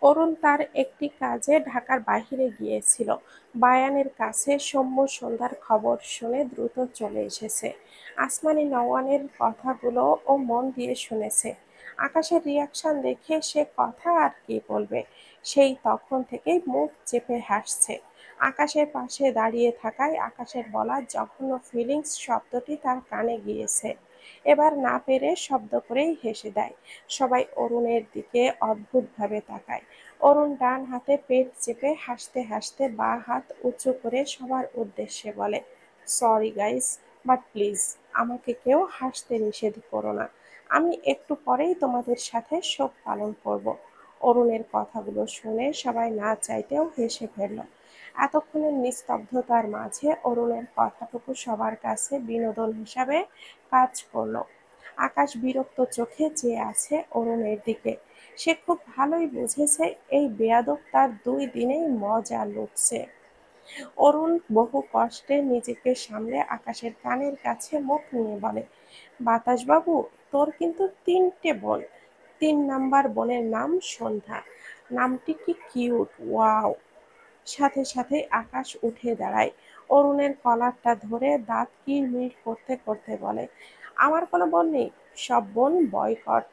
অরুণ তার একটি কাজে ঢাকার বাহিরে গিয়েছিল। বায়ানের কাছে সৌম্য সন্ধ্যার খবর শুনে দ্রুত চলে এসেছে। আসমানি নওয়ানের কথাগুলো ও মন দিয়ে শুনেছে। আকাশের রিয়াকশন দেখে সে কথা আর কি বলবে, সেই তখন থেকেই মুখ চেপে হাসছে। আকাশের পাশে দাঁড়িয়ে থাকায় আকাশের বলা জঘন্য ফিলিংস শব্দটি তার কানে গিয়েছে। এবার না পেরে শব্দ করেই হেসে দেয়। সবাই অরুণের দিকে অদ্ভুতভাবে তাকায়। অরুণ ডান হাতে পেট চেপে হাসতে হাসতে বাঁ হাত উঁচু করে সবার উদ্দেশ্যে বলে, সরি গাইস, বাট প্লিজ আমাকে কেউ হাসতে নিষেধ করো না। আমি একটু পরেই তোমাদের সাথে শোক পালন করব। অরুণের কথাগুলো শুনে সবাই না চাইতেও হেসে ফেলল। এতক্ষণের নিস্তব্ধতার মাঝে অরুণের কথাটুকু সবার কাছে বিনোদন হিসাবে কাজ করলো। আকাশ বিরক্ত চোখে চেয়ে আছে অরুণের দিকে। সে খুব ভালোই বুঝেছে এই বেয়াদব তার 2 দিনেই মজা লুটছে। অরুণ বহু কষ্টে নিজেকে সামলে আকাশের কানের কাছে মুখ নিয়ে বলে, বাতাসবাবু, তোর কিন্তু 3টে বোন। 3 নাম্বার বোনের নাম সন্ধ্যা। নামটি কি কিউট, ওয়াও। সাথে সাথে আকাশ উঠে দাঁড়ায়। অরুণের কলারটা ধরে দাঁত কিরমির করতে করতে বলে, আমার কোনো বোন নেই, সব বোন বয়কট।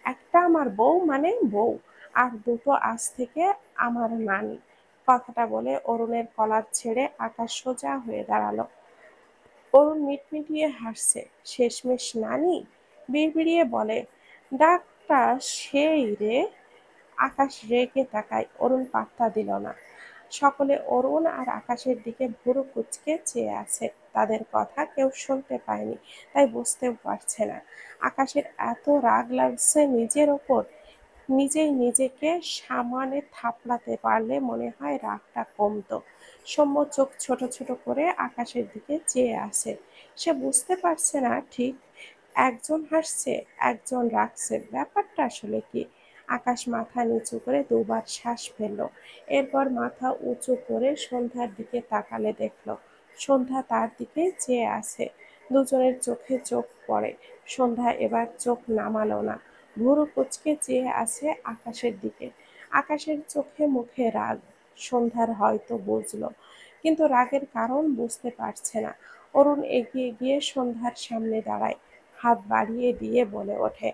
একটা আমার বউ মানে বউ, আর দুটো আজ থেকে আমার নানি। কথাটা বলে অরুণের কলার ছেড়ে আকাশ সোজা হয়ে দাঁড়ালো। অরুণ মিটমিটিয়ে হাসছে। শেষমেশ নানি? বিড়বিড়িয়ে বলে, ডাকটা সেই রে। আকাশ রেগে তাকায়। অরুণ পাত্তা দিল না। সকলে অরুণ আর আকাশের দিকে ভুরু কুঁচকে চেয়ে আছে। তাদের কথা কেউ শুনতে পায়নি, তাই বুঝতেও পারছে না। আকাশের এত রাগ লাগছে নিজের ওপর, নিজেই নিজেকে সামনে থাপড়াতে পারলে মনে হয় রাগটা কমতো। সৌম্য চোখ ছোট ছোট করে আকাশের দিকে চেয়ে আছে। সে বুঝতে পারছে না ঠিক, একজন হাসছে একজন রাগছে, ব্যাপারটা আসলে কি। আকাশ মাথা নিচু করে দুবার শ্বাস ফেলল। এরপর মাথা উঁচু করে সন্ধ্যার দিকে তাকালে দেখল সন্ধ্যা তার দিকে চেয়ে আছে। দুজনের চোখে চোখ পড়ে। সন্ধ্যা এবার চোখ নামালো না, ভুরু কুঁচকে চেয়ে আছে আকাশের দিকে। আকাশের চোখে মুখে রাগ। সন্ধ্যার হয়তো বুঝলো, কিন্তু রাগের কারণ বুঝতে পারছে না। অরুণ এগিয়ে গিয়ে সন্ধ্যার সামনে দাঁড়ায়, হাত বাড়িয়ে দিয়ে বলে ওঠে,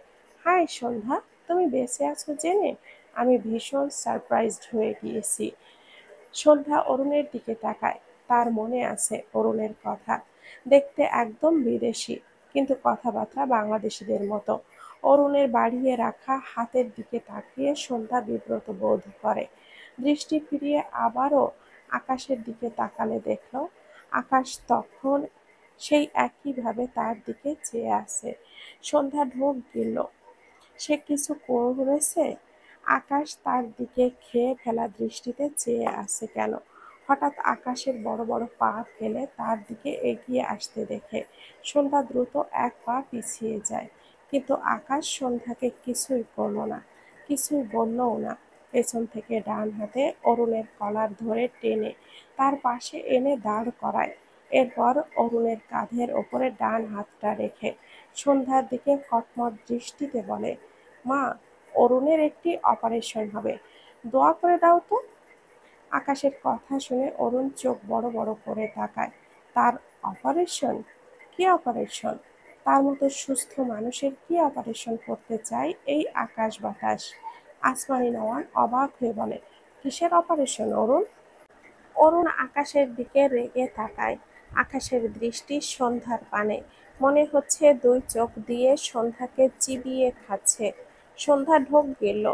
হাই সন্ধ্যা, তুমি বেঁচে আছো জেনে আমি ভীষণ সারপ্রাইজড হয়ে গিয়েছি। সন্ধ্যা অরুণের দিকে তাকায়। তার মনে আছে অরুণের কথা। দেখতে একদম বিদেশি, কিন্তু কথাবার্তা বাংলাদেশিদের মতো। অরুণের বাড়িয়ে রাখা হাতের দিকে তাকিয়ে সন্ধ্যা বিব্রত বোধ করে। দৃষ্টি ফিরিয়ে আবারও আকাশের দিকে তাকালে দেখল আকাশ তখন সেই একইভাবে তার দিকে চেয়ে আছে। সন্ধ্যা ঢোক গিলল। সে কিছু করেছে? আকাশ তার দিকে খেয়ে ফেলা দৃষ্টিতে চেয়ে আছে কেন? হঠাৎ আকাশের বড় বড় পা ফেলে তার দিকে এগিয়ে আসতে দেখে সন্ধ্যা দ্রুত 1 পা পিছিয়ে যায়। কিন্তু আকাশ সন্ধ্যাকে কিছুই করল না, কিছুই বললও না। পেছন থেকে ডান হাতে অরুণের কলার ধরে টেনে তার পাশে এনে দাঁড় করায়। এরপর অরুণের কাঁধের ওপরে ডান হাতটা রেখে সন্ধ্যার দিকে কটমট দৃষ্টিতে বলে, মা, অরুণের একটি অপারেশন হবে, দোয়া করে দাও তো। আকাশের কথা শুনে অরুণ চোখ বড় বড় করে তাকায়। তার অপারেশন? কি অপারেশন? তার মতো সুস্থ মানুষের কি অপারেশন করতে চায় এই আকাশ বাতাস? আসমানি নওয়ান অবাক হয়ে বলে, কিসের অপারেশন অরুণ? অরুণ আকাশের দিকে রেগে তাকায়। আকাশের দৃষ্টি সন্ধ্যার পানে। মনে হচ্ছে 2 চোখ দিয়ে সন্ধ্যাকে চিবিয়ে খাচ্ছে। সন্ধ্যা ঢোক গেল।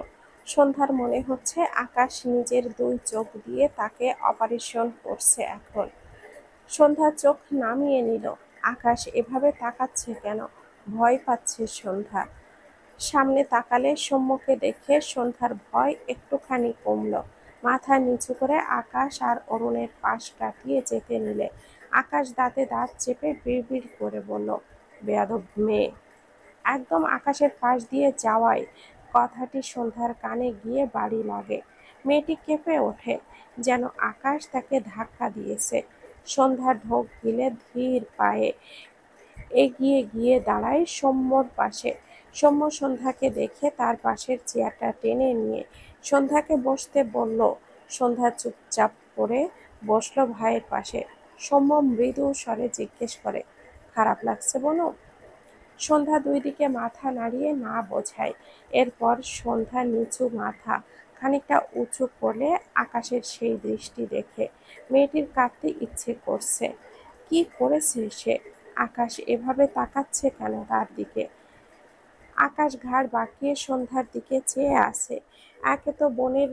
সন্ধ্যার মনে হচ্ছে আকাশ নিজের 2 চোখ দিয়ে তাকে অপারেশন করছে এখন। সন্ধ্যা চোখ নামিয়ে নিল। আকাশ এভাবে তাকাচ্ছে কেন? ভয় পাচ্ছে সন্ধ্যা। সামনে তাকালে সৌম্যকে দেখে সন্ধ্যার ভয় একটুখানি কমল। মাথা নিচু করে আকাশ আর অরুণের পাশ কাটিয়ে যেতে নিলে আকাশ দাঁতে দাঁত চেপে বিড়বিড় করে বলল, বেয়াদব মেয়ে। একদম আকাশের পাশ দিয়ে যাওয়ায় কথাটি সন্ধ্যার কানে গিয়ে বাড়ি লাগে। মেয়েটি কেঁপে ওঠে, যেন আকাশ তাকে ধাক্কা দিয়েছে। সন্ধ্যা ঢোক গিলে ধীর পায়ে এগিয়ে গিয়ে দাঁড়ায় সৌম্যর পাশে। সৌম্য সন্ধ্যাকে দেখে তার পাশের চেয়ারটা টেনে নিয়ে সন্ধ্যাকে বসতে বলল। সন্ধ্যা চুপচাপ করে বসলো ভাইয়ের পাশে। সৌম্য মৃদু স্বরে জিজ্ঞেস করে, খারাপ লাগছে বলো? সন্ধ্যা দুই দিকে মাথা নাড়িয়ে না বোঝায়। এরপর সন্ধ্যা নিচু মাথা খানিকটা উঁচু করলে আকাশের সেই দৃষ্টি দেখে মেয়েটির কাঁদতে ইচ্ছে করছে। কি করেছে সে? আকাশ এভাবে তাকাচ্ছে কেন তার দিকে? আকাশ ঘাড় বাঁকিয়ে সন্ধ্যার দিকে চেয়ে আছে। একে তো বোনের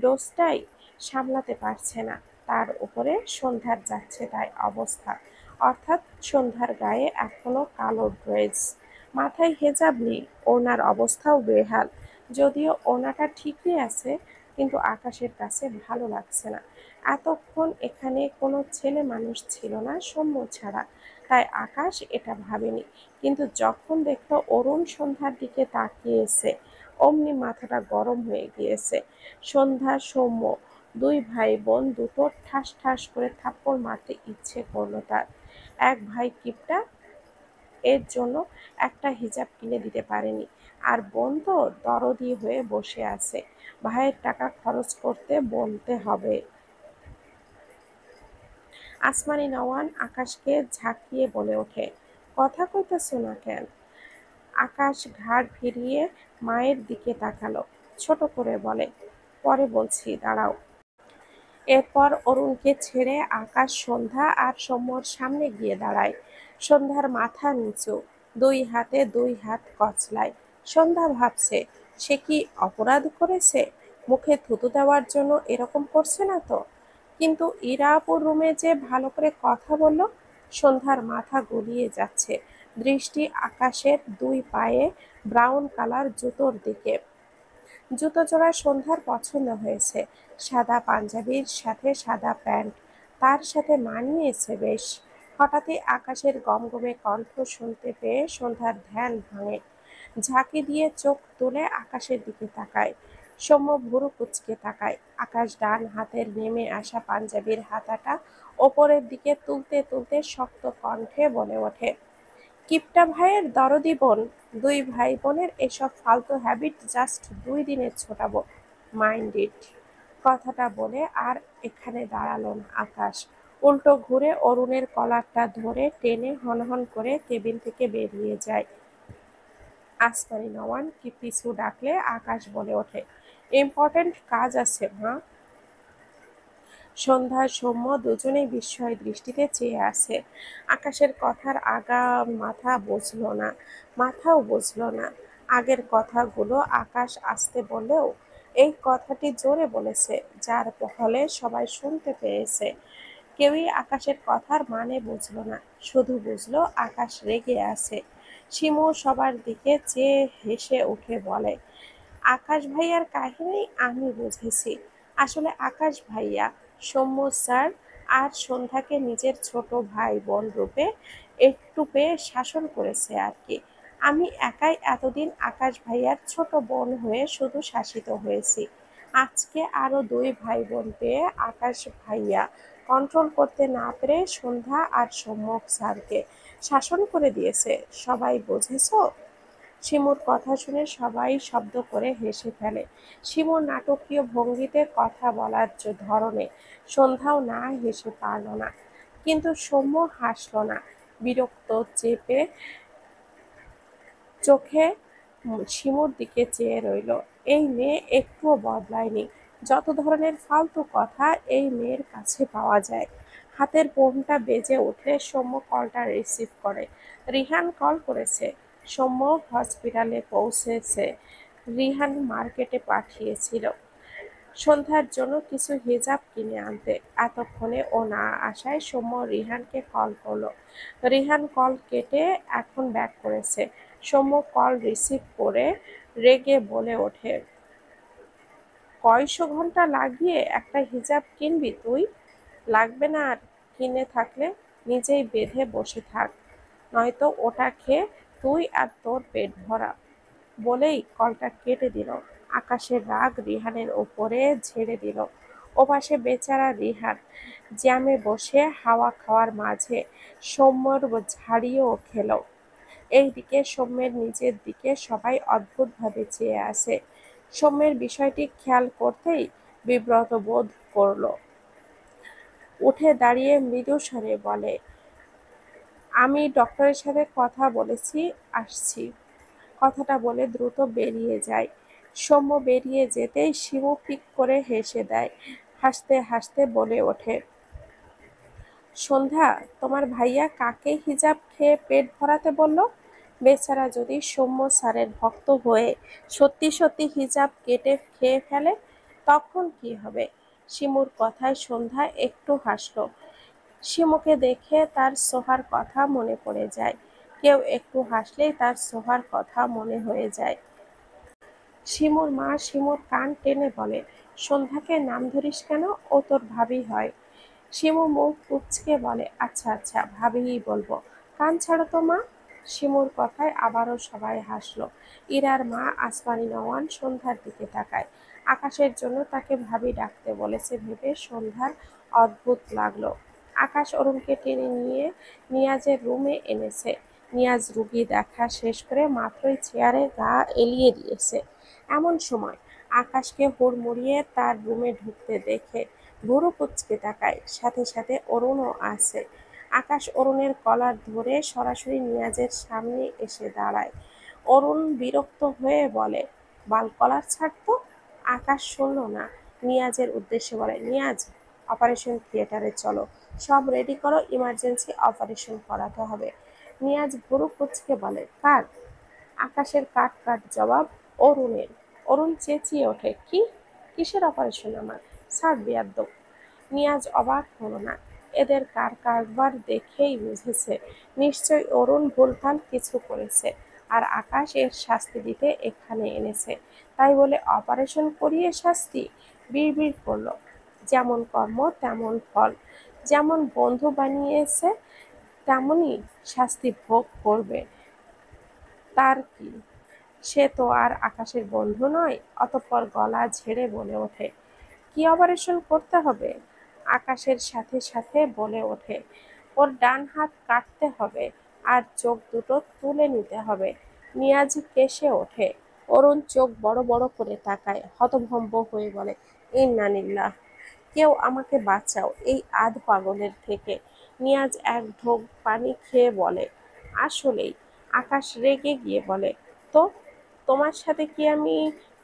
ডোজটাই সামলাতে পারছে না, তার উপরে সন্ধ্যার যাচ্ছে তাই অবস্থা। অর্থাৎ সন্ধ্যার গায়ে এখনো কালো ড্রেস, মাথায় হেজাব নেই, ওনার অবস্থাও বেহাল। যদিও ওনাটা ঠিকই আছে, কিন্তু আকাশের কাছে ভালো লাগছে না। এতক্ষণ এখানে কোনো ছেলে মানুষ ছিল না সৌম্য ছাড়া, তাই আকাশ এটা ভাবেনি। কিন্তু যখন দেখলো অরুণ সন্ধ্যার দিকে তাকিয়েছে, অমনি মাথাটা গরম হয়ে গিয়েছে। সন্ধ্যা সৌম্য দুই ভাই বোন দুটো ঠাস ঠাস করে থাপ্পড় মারতে ইচ্ছে করলো তার। এক ভাই কিপটা, এর জন্য একটা হিজাব কিনে দিতে পারেনি, আর বোন তো দরদি হয়ে বসে আছে, ভাইয়ের টাকা খরচ করতে বলতে হবে। আসমানি নওয়ান আকাশকে ঝাঁকিয়ে বলে ওঠে, কথা কইতেছ না কেন? আকাশ ঘাড় ফিরিয়ে মায়ের দিকে তাকালো, ছোট করে বলে, পরে বলছি, দাঁড়াও। এরপর অরুণকে ছেড়ে আকাশ সন্ধ্যা আর সৌম্যর সামনে গিয়ে দাঁড়ায়। সন্ধ্যার মাথা নিচু, দুই হাতে দুই হাত কচলায়। সন্ধ্যা ভাবছে, সে কি অপরাধ করেছে? মুখে থুতু দেওয়ার জন্য এরকম করছে না তো? কিন্তু ইরা আপুর রুমে যে ভালো করে কথা বলল। সন্ধ্যার মাথা গলিয়ে যাচ্ছে, দৃষ্টি আকাশের দুই পায়ে ব্রাউন কালার জুতোর দিকে। জুতো জোড়া সন্ধ্যার পছন্দ হয়েছে, সাদা পাঞ্জাবির সাথে সাদা প্যান্ট, তার সাথে মানিয়েছে বেশ। হঠাৎই আকাশের গমগমে কণ্ঠ শুনতে পেয়ে সন্ধ্যার ধ্যান ভাঙে। ঝাঁকি দিয়ে চোখ তুলে আকাশের দিকে তাকায়। সৌম্য ভুরু কুঁচকে তাকায়। আকাশ ডান হাতের নেমে আসা পাঞ্জাবির হাতাটা ওপরের দিকে তুলতে তুলতে শক্ত কণ্ঠে বলে ওঠে, কিপটা ভাইয়ের দরদি বোন। দুই ভাই বোনের এসব ফালতু হ্যাবিট জাস্ট 2 দিনের ছোটাবো, মাইন্ড ইট। কথাটা বলে আর এখানে দাঁড়ালো না আকাশ, উল্টো ঘুরে অরুণের কলারটা ধরে টেনে হনহন করে কেবিন থেকে বেরিয়ে যায়। আসমানি নওয়ান কি পিছু ডাকলে আকাশ বলে ওঠে, ইম্পর্টেন্ট কাজ আছে মা। সন্ধ্যা সৌম্য দুজনেই বিস্ময় দৃষ্টিতে চেয়ে আছে। আকাশের কথার আগা মাথা বুঝল না, মাথাও বুঝল না। আগের কথাগুলো আকাশ আসতে বললেও এই কথাটি জোরে বলেছে, যার ফলে সবাই শুনতে পেয়েছে। কেউই আকাশের কথার মানে বুঝল না, শুধু বুঝলো আকাশ রেগে আছে। শিমু সবার দিকে চেয়ে হেসে উঠে বলে, আকাশ ভাইয়ার কাহিনী আমি বুঝেছি। আসলে আকাশ ভাইয়া সৌম্য স্যার আর সন্ধ্যাকে নিজের ছোট ভাই বোন রূপে একটু পেয়ে শাসন করেছে আর কি। আমি একাই এতদিন আকাশ ভাইয়ার ছোট বোন হয়ে শুধু শাসিত হয়েছি। আজকে আরো দুই ভাই বোন পেয়ে আকাশ ভাইয়া কন্ট্রোল করতে না পেরে সন্ধ্যা আর সৌম্য স্যারকে শাসন করে দিয়েছে। সবাই বুঝেছো? শিমুর কথা শুনে সবাই শব্দ করে হেসে ফেলে। শিমুর নাটকীয় ভঙ্গিতে কথা বলার ধরনে সন্ধ্যাও না হেসে পারল না, কিন্তু সৌম্য হাসল না, বিরক্ত চেপে চোখে শিমুর দিকে চেয়ে রইল। এই মেয়ে একটুও বদলায়নি। যত ধরনের ফালতু কথা এই মেয়ের কাছে পাওয়া যায়। হাতের ফোনটা বেজে উঠলে সৌম্য কলটা রিসিভ করে। রিহান কল করেছে। সৌম্য হসপিটালে পৌঁছেছে। রিহান মার্কেটে পাঠিয়েছিল সন্ধ্যার জন্য কিছু হিজাব কিনে আনতে। এতক্ষণে ও না আসায় সৌম্য রিহানকে কল করলো। রিহান কল কেটে এখন ব্যাক করেছে। সৌম্য কল রিসিভ করে রেগে বলে ওঠে, কয়শো ঘন্টা লাগিয়ে একটা হিজাব কিনবি তুই? লাগবে না আর, কিনে থাকলে নিজেই বেঁধে বসে থাক, নয়তো ওটা খেয়ে তুই আর তোর পেট ভরা। বলেই কলটা কেটে দিল। আকাশের রাগ রিহানের ওপরে ঝেড়ে দিল। ওপাশে বেচারা রিহান জ্যামে বসে হাওয়া খাওয়ার মাঝে সৌম্যর ঝাড়িও খেল। এইদিকে সৌম্যের নিজের দিকে সবাই অদ্ভুতভাবে চেয়ে আছে। সৌম্যের বিষয়টি খেয়াল করতেই বিব্রত বোধ করল। উঠে দাঁড়িয়ে মৃদু স্বরে বলে, আমি ডক্টরের সাথে কথা বলেছি, আসছি। কথাটা বলে দ্রুত বেরিয়ে যায়। সৌম্য বেরিয়ে যেতেই শিমু পিক করে হেসে দেয়। হাসতে হাসতে বলে ওঠে, সন্ধ্যা, তোমার ভাইয়া কাকে হিজাব খেয়ে পেট ভরাতে বলল? বেচারা যদি সৌম্য স্যারের ভক্ত হয়ে সত্যি সত্যি হিজাব কেটে খেয়ে ফেলে, তখন কি হবে? শিমুর কথায় সন্ধ্যা একটু হাসল। শিমুকে দেখে তার সোহার কথা মনে পড়ে যায়। কেউ একটু হাসলেই তার সোহার কথা মনে হয়ে যায়। শিমুর মা শিমুর কান টেনে বলে, সন্ধ্যাকে নাম ধরিস কেন? ও তোর ভাবি হয়। শিমু মুখ কুঁচকে বলে, আচ্ছা আচ্ছা, ভাবিই বলবো। কান ছাড়ো তো মা। শিমুর কথায় আবারও সবাই হাসলো। ইরার মা আসমানি নওয়ান সন্ধ্যার দিকে তাকায়। আকাশের জন্য তাকে ভাবি ডাকতে বলেছে ভেবে সন্ধ্যার অদ্ভুত লাগলো। আকাশ অরুণকে টেনে নিয়ে নিয়াজের রুমে এনেছে। নিয়াজ রুগী দেখা শেষ করে মাত্রই চেয়ারে গা এলিয়ে দিয়েছে। এমন সময় আকাশকে হুড়মুড়িয়ে তার রুমে ঢুকতে দেখে ভুরু কুঁচকে তাকায়। সাথে সাথে অরুণও আছে। আকাশ অরুণের কলার ধরে সরাসরি নিয়াজের সামনে এসে দাঁড়ায়। অরুণ বিরক্ত হয়ে বলে, বাল কলার ছাড় তো। আকাশ শুনল না, নিয়াজের উদ্দেশ্যে বলে, নিয়াজ, অপারেশন থিয়েটারে চলো, সব রেডি করো, ইমার্জেন্সি অপারেশন করাতে হবে। নিয়াজ ভুরু কুঁচকে বলে, কার? আকাশের কাট কাট জবাব অরুণের। অরুণ চেঁচিয়ে ওঠে, কি? কিসের অপারেশন আমার? ছাড় বেয়াদ্দপ। নিয়াজ অবাক হলো না। এদের কারবার দেখেই বুঝেছে নিশ্চয়ই অরুণ ভুলভাল কিছু করেছে, আর আকাশ এর শাস্তি দিতে এখানে এনেছে। তাই বলে অপারেশন করিয়ে শাস্তি? বিড়বিড় করল, যেমন কর্ম তেমন ফল। যেমন বন্ধু বানিয়েছে তেমনই শাস্তি ভোগ করবে। তার কি? সে তো আর আকাশের বন্ধু নয়। অতঃপর গলা ঝেড়ে বলে ওঠে, কি অপারেশন করতে হবে? আকাশের সাথে সাথে বলে ওঠে, ওর ডান হাত কাটতে হবে আর চোখ দুটো তুলে নিতে হবে। নিয়াজ কেসে ওঠে। অরুণ চোখ বড় বড় করে তাকায়, হতভম্ব হয়ে বলে, ইন্নালিল্লাহ, কেউ আমাকে বাঁচাও এই আধ পাগলের থেকে। নিয়াজ এক ঢোক পানি খেয়ে বলে, আসলেই। আকাশ রেগে গিয়ে বলে, তো তোমার সাথে কি আমি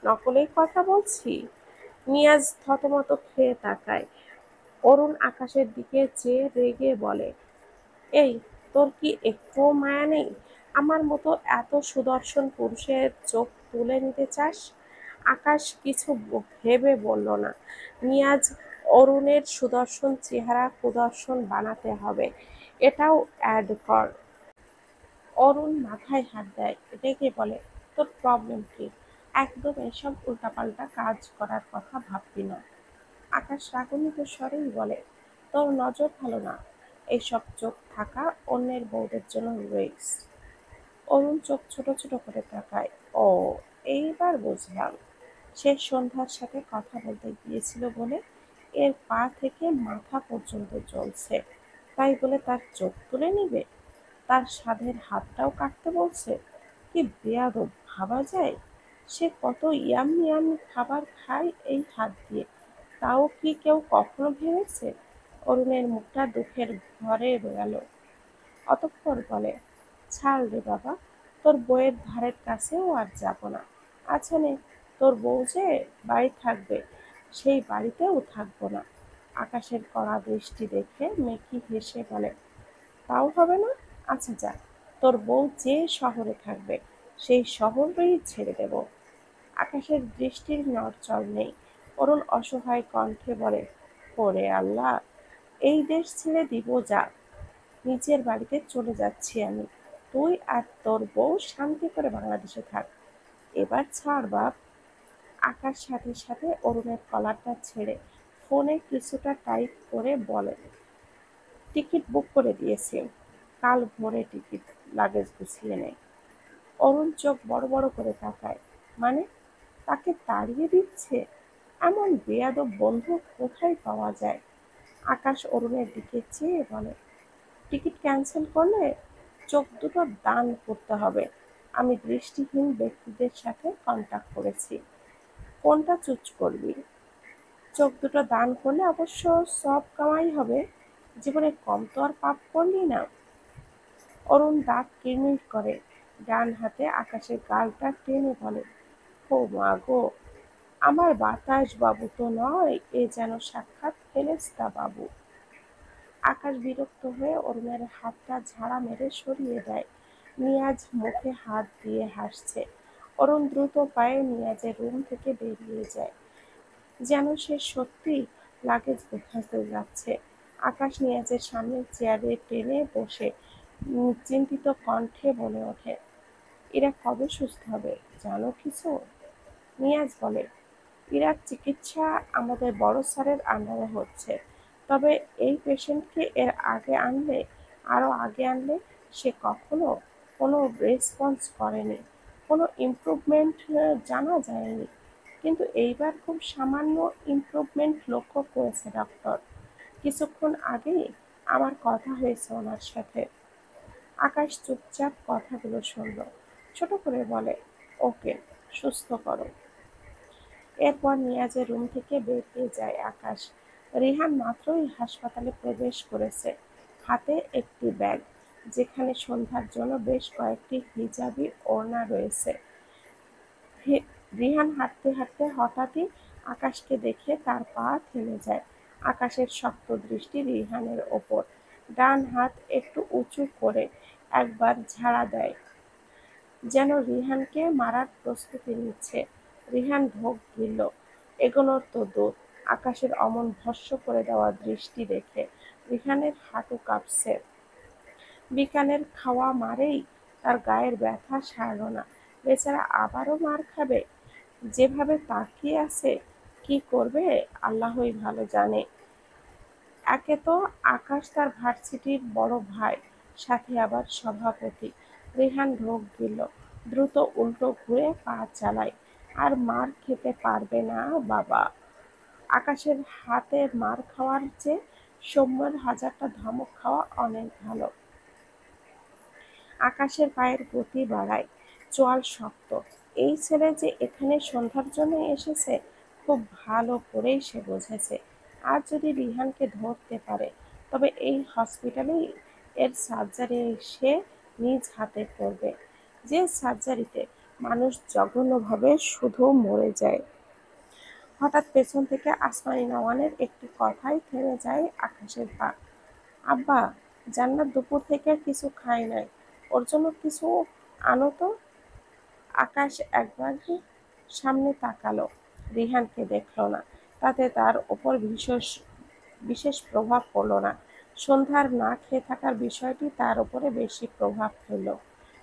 নকলেই কথা বলছি? নিয়াজ থতমত খেয়ে তাকায়। অরুণ আকাশের দিকে চেয়ে রেগে বলে, এই, তোর কি একটুও মায়া নেই? আমার মতো এত সুদর্শন পুরুষের চোখ তুলে নিতে চাস? আকাশ কিছু ভেবে বলল না। নিয়াজ, অরুণের সুদর্শন চেহারা কুদর্শন বানাতে হবে, এটাও অ্যাড কর। অরুণ মাথায় হাত দেয়, রেগে বলে, তোর প্রবলেম কি? একদম এসব উল্টাপাল্টা কাজ করার কথা ভাববি না। আকাশ রাগান্বিত স্বরেই বলে, তোর নজর ভালো না, এইসব চোখ থাকা অন্যের বউদের জন্য রিস্ক। অরুণ চোখ ছোট ছোট করে তাকায়। ও, এইবার বুঝলাম। সে সন্ধ্যার সাথে কথা বলতে গিয়েছিল বলে এর পা থেকে মাথা পর্যন্ত জ্বলছে, তাই বলে তার চোখ তুলে নিবে? তার সাধের হাতটাও কাটতে বলছে? কি বেয়াদব, ভাবা যায়? সে কত ইয়াম্মি ইয়াম্মি খাবার খায় এই হাত দিয়ে, তাও কি কেউ কখনো ভেবেছে? অরুণের মুখটা দুঃখের ভরে গেল। অতঃপর বলে, ছাড় রে বাবা, তোর বউয়ের ধারের কাছেও আর যাব না। আচ্ছা নে, তোর বউ যে বাড়ি থাকবে, সেই বাড়িতেও থাকবো না। আকাশের কড়া দৃষ্টি দেখে মেকি হেসে বলে, তাও হবে না? আচ্ছা যা, তোর বউ যে শহরে থাকবে সেই শহরেই ছেড়ে দেব। আকাশের দৃষ্টির নড়চড় নেই। অরুণ অসহায় কণ্ঠে বলে, ওরে আল্লাহ, এই দেশ ছেড়ে দিব যা, নিজের বাড়িতে চলে যাচ্ছি আমি। তুই আর তোর বউ শান্তি করে বাংলাদেশে থাক। এবার ছাড় বাপ। আকাশ সাথে সাথে অরুণের কলারটা ছেড়ে ফোনে কিছুটা টাইপ করে বলে, টিকিট বুক করে দিয়েছি, কাল ভোরে টিকিট, লাগেজ গুছিয়ে নে। অরুণ চোখ বড় বড় করে তাকায়, মানে? তাকে তাড়িয়ে দিচ্ছে? এমন বেয়াদব বন্ধু কোথায় পাওয়া যায়? আকাশ অরুণের দিকে চেয়ে বলে, টিকিট ক্যান্সেল করলে চোখ দুটো দান করতে হবে। আমি দৃষ্টিহীন ব্যক্তিদের সাথে কন্টাক্ট করেছি। কোনটা চুজ করবি? চোখ দুটো দান করলে অবশ্য সব কামাই হবে। জীবনে কম তো আর পাপ করলি না। অরুণ দাঁত কিরমির করে ডান হাতে আকাশের গালটা টেনে বলে, ও মা গো, আমার বাতাস বাবু তো নয়, এ যেন সাক্ষাৎ ফেরেশতা বাবু। আকাশ বিরক্ত হয়ে অরুণের হাতটা ঝাড়া মেরে সরিয়ে দেয়। নিয়াজ মুখে হাত দিয়ে হাসছে। অরুণ দ্রুত পায়ে নিয়াজের রুম থেকে বেরিয়ে যায়, যেন সে সত্যি লাগেজ গোছাতে যাচ্ছে। আকাশ নিয়াজের সামনের চেয়ারে টেনে বসে চিন্তিত কণ্ঠে বলে ওঠে, এরা কবে সুস্থ হবে, জানো কিছু? নিয়াজ বলে, ইরার চিকিৎসা আমাদের বড় স্যারের আন্ডারে হচ্ছে। তবে এই পেশেন্টকে এর আগে আনলে, আরও আগে আনলে, সে কখনো কোনো রেসপন্স করেনি, কোনো ইমপ্রুভমেন্ট জানা যায়নি। কিন্তু এইবার খুব সামান্য ইমপ্রুভমেন্ট লক্ষ্য করেছে ডক্টর। কিছুক্ষণ আগেই আমার কথা হয়েছে ওনার সাথে। আকাশ চুপচাপ কথাগুলো শুনল, ছোট করে বলে, ওকে, সুস্থ করো। এরপর নিয়াজের রুম থেকে বেরিয়ে যায় আকাশ। রিহান মাত্রই হাসপাতালে প্রবেশ করেছে, হাতে একটি ব্যাগ, যেখানে সন্ধ্যার জন্য বেশ কয়েকটি হিজাবি ওড়না রয়েছে। রিহান হাঁটতে হাঁটতে হঠাৎই আকাশকে দেখে তার পা থেমে যায়। আকাশের শক্ত দৃষ্টি রিহানের ওপর। ডান হাত একটু উঁচু করে একবার ঝাড়া দেয়, যেন রিহানকে মারার প্রস্তুতি নিচ্ছে। রিহান ঢোক গিলল। এগোনোর তো দূর। আকাশের অমন ভস্ম করে দেওয়া দৃষ্টি দেখে রিহানের হাঁটু কাঁপছে। বিকানের খাওয়া মারেই তার গায়ের ব্যথা সারল না। বেচারা আবারও মার খাবে। যেভাবে তাকিয়ে আছে, কি করবে আল্লাহই ভালো জানে। একে তো আকাশ তার ভার্সিটির বড় ভাই, সাথে আবার সভাপতি। রেহান ঢোক গিলল, দ্রুত উল্টো ঘুরে পা চালায়। আর মার খেতে পারবে না বাবা। আকাশের হাতে মার খাওয়ার চেয়ে সৌম্যের হাজারটা ধমক খাওয়া অনেক ভালো। আকাশের পায়ের গতি বাড়ায়, চোয়াল শক্ত। এই ছেলে যে এখানে সন্ধ্যার জন্য এসেছে খুব ভালো করেই সে বুঝেছে। আর যদি রিহানকে ধরতে পারে, তবে এই হসপিটালেই এর সার্জারি সে নিজ হাতে করবে, যে সার্জারিতে মানুষ জঘন্যভাবে শুধু মরে যায়। হঠাৎ পেছন থেকে আসমানি নওয়ানের একটি কথায় থেমে যায় আকাশের পা। আব্বা, জান্নাত দুপুর থেকে কিছু খায় নাই, ওর জন্য কিছু আনো তো। আকাশ একবার সামনে তাকালো, রিহানকে দেখল না। তাতে তার ওপর বিশেষ প্রভাব পড়ল না। সন্ধ্যার না খেয়ে থাকার বিষয়টি তার উপরে বেশি প্রভাব ফেলল।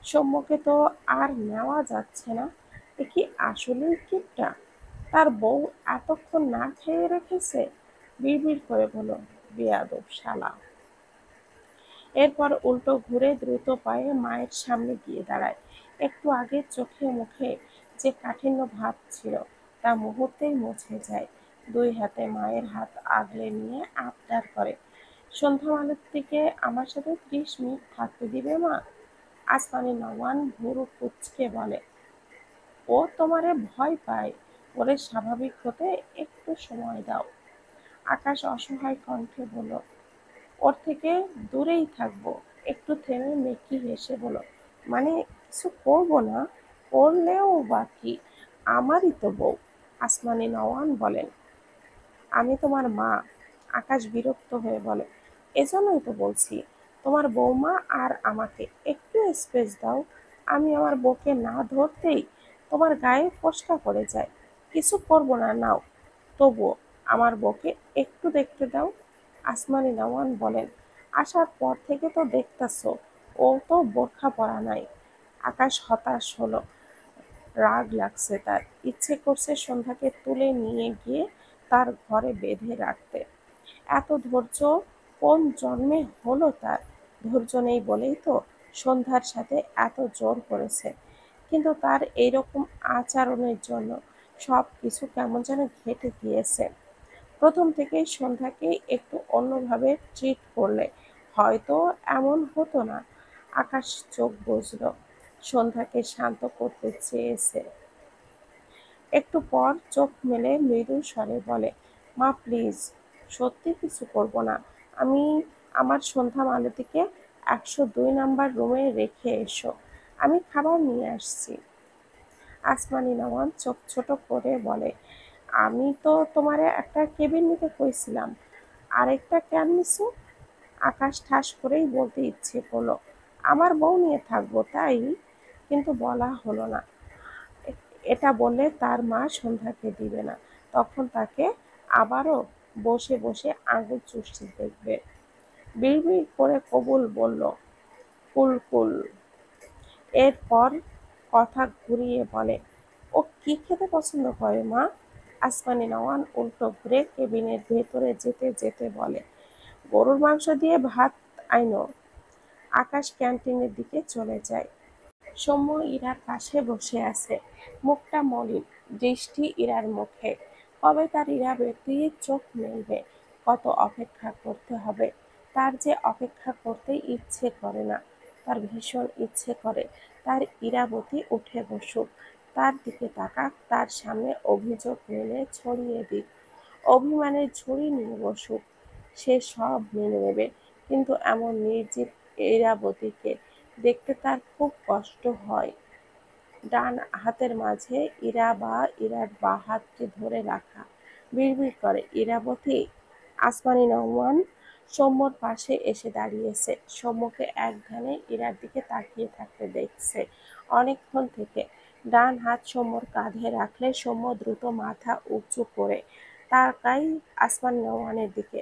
সৌম্যকে তো আর নেওয়া যাচ্ছে না। এ কি আসলেই কিপটা? তার বউ এতক্ষণ না খেয়ে রেখেছে। বিড়বিড় করে বলল, বেয়াদব শালা। এরপর উল্টো ঘুরে দ্রুত পায়ে মায়ের সামনে গিয়ে দাঁড়ায়। একটু আগে চোখে মুখে যে কাঠিন্য ভাব ছিল, তা মুহূর্তেই মুছে যায়। দুই হাতে মায়ের হাত আগলে নিয়ে আবদার করে, সন্ধ্যা মালতীকে আমার সাথে 30 মিনিট থাকতে দিবে মা? আসমানি নওয়ান ভুরু কুঁচকে বলে, ও তোমারে ভয় পায়, ওরে স্বাভাবিক হতে একটু সময় দাও। আকাশ অসহায় কণ্ঠে বলল, ওর থেকে দূরেই থাকবো। একটু থেমে মেকি হেসে বলল, মানে কিছু করবো না? করলেও বা কি, আমারই তো বউ। আসমানি নওয়ান বলেন, আমি তোমার মা। আকাশ বিরক্ত হয়ে বলে, এজন্যই তো বলছি, তোমার বৌমা আর আমাকে একটু স্পেস দাও। আমি আমার বউকে না ধরতেই তোমার গায়ে ফোস্কা পড়ে যায়। কিছু করবো না, নাও। তবুও আমার বউকে একটু দেখতে দাও। আসমানি নওয়ান বলেন, আসার পর থেকে তো দেখতাছো ও তো বোরখা পরা নাই। আকাশ হতাশ হলো, রাগ লাগছে তার। ইচ্ছে করছে সন্ধ্যাকে তুলে নিয়ে গিয়ে তার ঘরে বেঁধে রাখতে। এত ধৈর্য কোন জন্মে হলো তার? ধৈর্য নেই বলেই তো সন্ধ্যার সাথে এত জোর করেছে। কিন্তু তার এইরকম আচরণের জন্য সব কিছু কেমন যেন ঘেঁটে গিয়েছে। প্রথম থেকেই সন্ধ্যাকে একটু অন্যভাবে ট্রিট করলে হয়তো এমন হতো না। আকাশ চোখ বুজল, সন্ধ্যাকে শান্ত করতে চেয়েছে। একটু পর চোখ মেলে মৃদু স্বরে বলে, মা প্লিজ, সত্যি কিছু করব না। আমি আমার সন্ধ্যা মালতীকে 102 নাম্বার রুমে রেখে এসো, আমি খাবার নিয়ে আসছি। আসমানি নওয়ান চোখ ছোট করে বলে, আমি তো তোমারে একটা কেবিন নিতে কইছিলাম, আরেকটা কেন নিছো? আকাশ ঠাস করেই বলতে ইচ্ছে করলো, আমার বউ নিয়ে থাকবো তাই, কিন্তু বলা হলো না। এটা বললে তার মা সন্ধ্যাকে দিবে না, তখন তাকে আবারও বসে বসে আঙুল চুষতে দেখবে। বিড়বিড় করে কবুল বলল, কুল কুল। এরপর কথা ঘুরিয়ে বলে, ও কি খেতে পছন্দ করে মা? আসমানি নওয়ান উল্টো ঘুরে কেবিনের ভেতরে যেতে যেতে বলে, গরুর মাংস দিয়ে ভাত আইনো। আকাশ ক্যান্টিনের দিকে চলে যায়। সৌম্য ইরার পাশে বসে আছে, মুখটা মলিন, দৃষ্টি ইরার মুখে। কবে তার ইরা বেরিয়ে চোখ মেলবে? কত অপেক্ষা করতে হবে। তার যে অপেক্ষা করতে ইচ্ছে করে না, তার ভীষণ ইচ্ছে করে তার ইরাবতী উঠে বসুক, তার দিকে তাকাক, তার সামনে অভিযোগ মেলে ছড়িয়ে দিক, অভিমানের ঝুড়ি নিয়ে বসুক। সে সব মেনে নেবে, কিন্তু এমন নির্জীব ইরাবতীকে দেখতে তার খুব কষ্ট হয়। ডান হাতের মাঝে ইরা বা ইরার বাঁ হাতকে ধরে রাখা, বিড়বিড় করে, ইরাবতী। আসমানি নওয়ান সৌম্যর পাশে এসে দাঁড়িয়েছে, সৌম্যকে এক ধ্যানে ইরার দিকে তাকিয়ে থাকতে দেখছে অনেকক্ষণ থেকে। ডান হাত সৌম্যর কাঁধে রাখলে সৌম্য দ্রুত মাথা উঁচু করে তাকায় আসমানি নওয়ানের দিকে।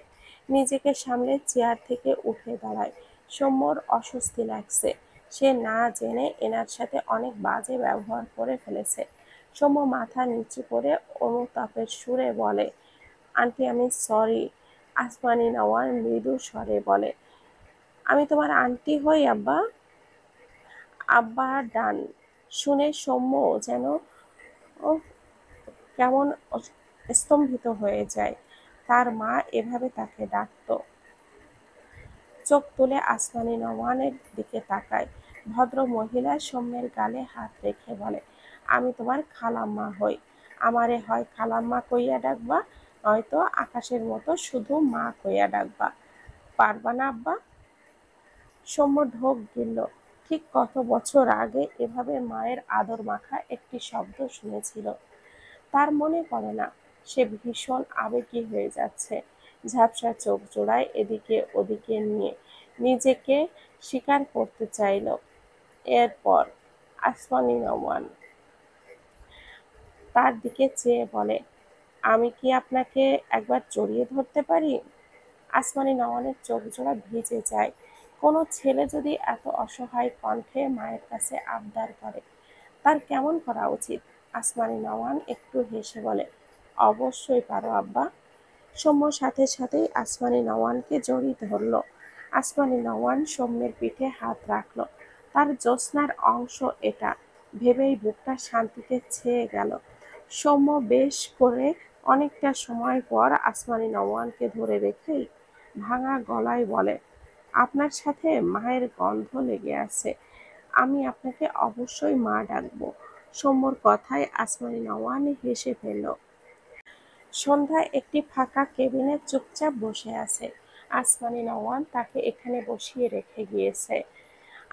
নিজেকে সামলে চেয়ার থেকে উঠে দাঁড়ায়। সৌম্যর অস্বস্তি লাগছে, সে না জেনে এনার সাথে অনেক বাজে ব্যবহার করে ফেলেছে। সৌম্য মাথা নিচু করে অনুতাপের সুরে বলে, আন্টি আমি সরি। আসমানি নওয়ান মৃদু স্বরে বলে, আমি তোমার আন্টি হই আব্বা? আব্বা ডান শুনে সৌম্য যেন ও কেমন স্তম্ভিত হয়ে যায়। তার মা এভাবে তাকে ডাকতো। চোখ তুলে আসমানি নওয়ানের দিকে তাকায়। ভদ্র মহিলা সৌম্যের গালে হাত রেখে বলে, আমি তোমার খালাম্মা হই। আমারে হয় খালাম্মা কইয়া ডাকবা, নয়তো আকাশের মতো শুধু মা কইয়া ডাকবা। পারবা না আব্বা? সৌম্য ঢোক গিলল। ঠিক কত বছর আগে এভাবে মায়ের আদর মাখা একটি শব্দ শুনেছিল তার মনে পড়ে না। সে ভীষণ আবেগী হয়ে যাচ্ছে, ঝাপসা চোখ জোড়ায় এদিকে ওদিকে নিয়ে নিজেকে স্বীকার করতে চাইল। এরপর আসমানি নওয়ান তার দিকে চেয়ে বলে, আমি কি আপনাকে একবার জড়িয়ে ধরতে পারি? আসমানি নওয়ানের চোখ জোড়া ভিজে যায়। কোনো ছেলে যদি এত অসহায় কণ্ঠে মায়ের কাছে আবদার করে, তার কেমন করা উচিত? আসমানি নওয়ান একটু হেসে বলে, অবশ্যই পারো আব্বা। সৌম্য সাথে সাথেই আসমানি নওয়ানকে জড়িয়ে ধরল। আসমানি নওয়ান সৌম্যের পিঠে হাত রাখল। তার জ্যোৎস্নার অংশ এটা ভেবেই বুকটা শান্তিতে ছেয়ে গেল। সৌম্য বেশ করে অনেকটা সময় পর আসমানি নওয়ানকে ধরে রেখেই ভাঙা গলায় বলে, আপনার সাথে মায়ের গন্ধ লেগে আছে, আমি আপনাকে অবশ্যই মা ডাকবো। সৌম্যর কথায় আসমানি নওয়ান হেসে ফেলল। সন্ধ্যা একটি ফাঁকা কেবিনে চুপচাপ বসে আছে। আসমানি নওয়ান তাকে এখানে বসিয়ে রেখে গিয়েছে,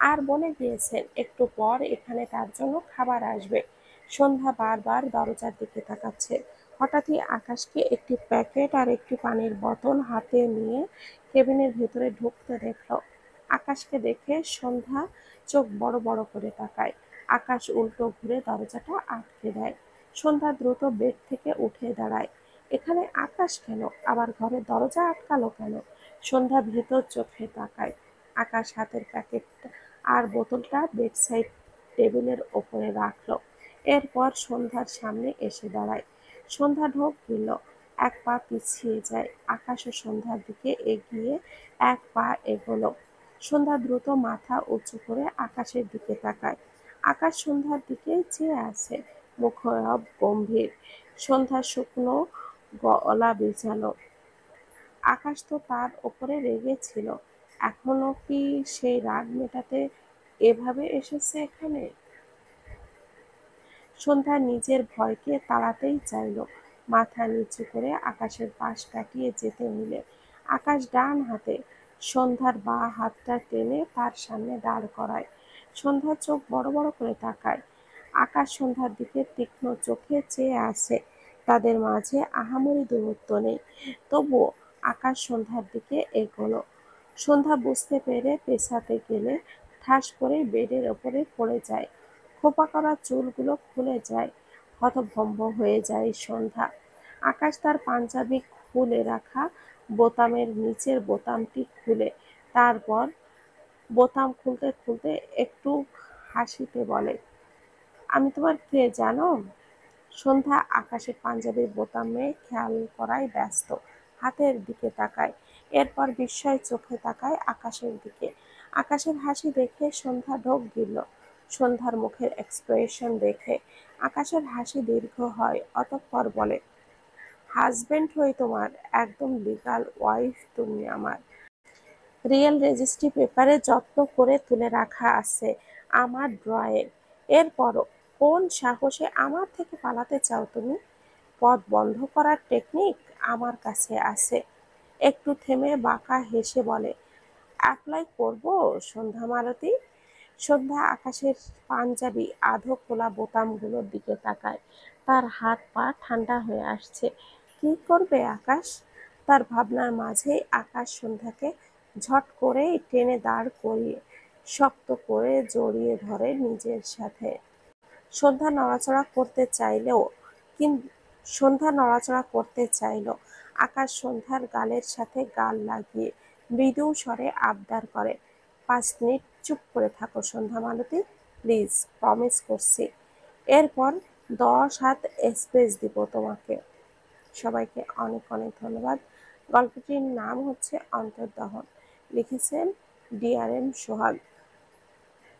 আর বলে গিয়েছেন একটু পর এখানে তার জন্য খাবার আসবে। সন্ধ্যা বারবার দরজার দিকে তাকাচ্ছে। হঠাৎই আকাশকে একটি প্যাকেট আর একটি পানির বোতল হাতে নিয়ে কেবিনের ভেতরে ঢুকতে দেখল। আকাশকে দেখে সন্ধ্যা চোখ বড় বড় করে তাকায়। আকাশ উল্টো ঘুরে দরজাটা আটকে দেয়। সন্ধ্যা দ্রুত বেড থেকে উঠে দাঁড়ায়। এখানে আকাশ কেন, আবার ঘরের দরজা আটকালো কেন? সন্ধ্যা ভীতর চোখে তাকায়। আকাশ হাতের প্যাকেট আর বোতলটা বেডসাইড টেবিলের ওপরে রাখলো। এরপর সন্ধ্যার সামনে এসে দাঁড়ায়। সন্ধ্যা ঢোক গিলল, এক পা পিছিয়ে যায়। আকাশ ও সন্ধ্যার দিকে এগিয়ে এক পা এগোলো। সন্ধ্যা দ্রুত মাথা উঁচু করে আকাশের দিকে তাকায়। আকাশ সন্ধ্যার দিকে চেয়ে আছে, মুখরব গম্ভীর। সন্ধ্যা শুকনো গলা ভিজালো। আকাশ তো তার ওপরে রেগে ছিল, এখনো কি সেই রাগ মেটাতে এভাবে এসেছে এখানে? সন্ধ্যা নিজের ভয়কে তাড়াতেই চাইল। মাথা নিচু করে আকাশের পাশ কাটিয়ে যেতে নিলে আকাশ ডান হাতে সন্ধ্যার বাঁ হাতটা টেনে তার সামনে দাঁড় করায়। সন্ধ্যা চোখ বড় বড় করে তাকায়। আকাশ সন্ধ্যার দিকে তীক্ষ্ণ চোখে চেয়ে আছে। তাদের মাঝে আহামরি দূরত্ব নেই, তবুও আকাশ সন্ধ্যার দিকে এগোলো। সন্ধ্যা বুঝতে পেরে পেছাতে গেলে ঠাস করে বেডের ওপরে পড়ে যায়। খোঁপা করা চুলগুলো খুলে যায়। হতভম্ব হয়ে যায় সন্ধ্যা। আকাশ তার পাঞ্জাবি খুলে রাখা বোতামের নিচের বোতামটি খুলে, তারপর বোতাম খুলতে খুলতে একটু হাসিতে বলে, আমি তোমার কে জানো? সন্ধ্যা আকাশের পাঞ্জাবির বোতামে খেয়াল করায় ব্যস্ত। হাতের দিকে তাকায়। এরপর বিস্ময় চোখে তাকায় আকাশের দিকে। আকাশের হাসি দেখে সন্ধ্যা ঢোক গিলল। সন্ধ্যার মুখের এক্সপ্রেশন দেখে আকাশের হাসি দীর্ঘ হয়। অতঃপর বলে, হাজবেন্ড হই তোমার, একদম লিগ্যাল ওয়াইফ তুমি আমার। রিয়েল রেজিস্ট্রি পেপারে যত্ন করে তুলে রাখা আছে আমার ড্রয়ে। এরপরও কোন সাহসে আমার থেকে পালাতে চাও তুমি? পথ বন্ধ করার টেকনিক আমার কাছে আছে। একটু থেমে বাঁকা হেসে বলে, অ্যাপ্লাই করব সন্ধ্যা মালতী? সন্ধ্যা আকাশের পাঞ্জাবি আধো খোলা বোতামগুলোর দিকে তাকায়। তার হাত পা ঠান্ডা হয়ে আসছে। কি করবে আকাশ? তার ভাবনার মাঝেই আকাশ সন্ধ্যাকে ঝট করে টেনে দাঁড় করিয়ে শক্ত করে জড়িয়ে ধরে নিজের সাথে। সন্ধ্যা নড়াচড়া করতে চাইলেও কিন- সন্ধ্যা নড়াচড়া করতে চাইল। আকাশ সন্ধ্যার গালের সাথে গাল লাগিয়ে মৃদু স্বরে আবদার করে, 5 মিনিট চুপ করে থাকো সন্ধ্যা মালতী, প্লিজ, প্রমিস করছি। এরপর 10 হাত স্পেস দিব তোমাকে। সবাইকে অনেক অনেক ধন্যবাদ। গল্পটির নাম হচ্ছে অন্তর্দহন। লিখেছেন DRM সোহাগ।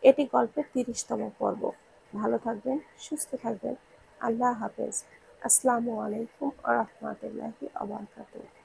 এটি গল্পের 30তম পর্ব। ভালো থাকবেন, সুস্থ থাকবেন। আল্লাহ হাফেজ। আসসালামু আলাইকুম ওয়া রাহমাতুল্লাহি ওয়া বারাকাতুহু।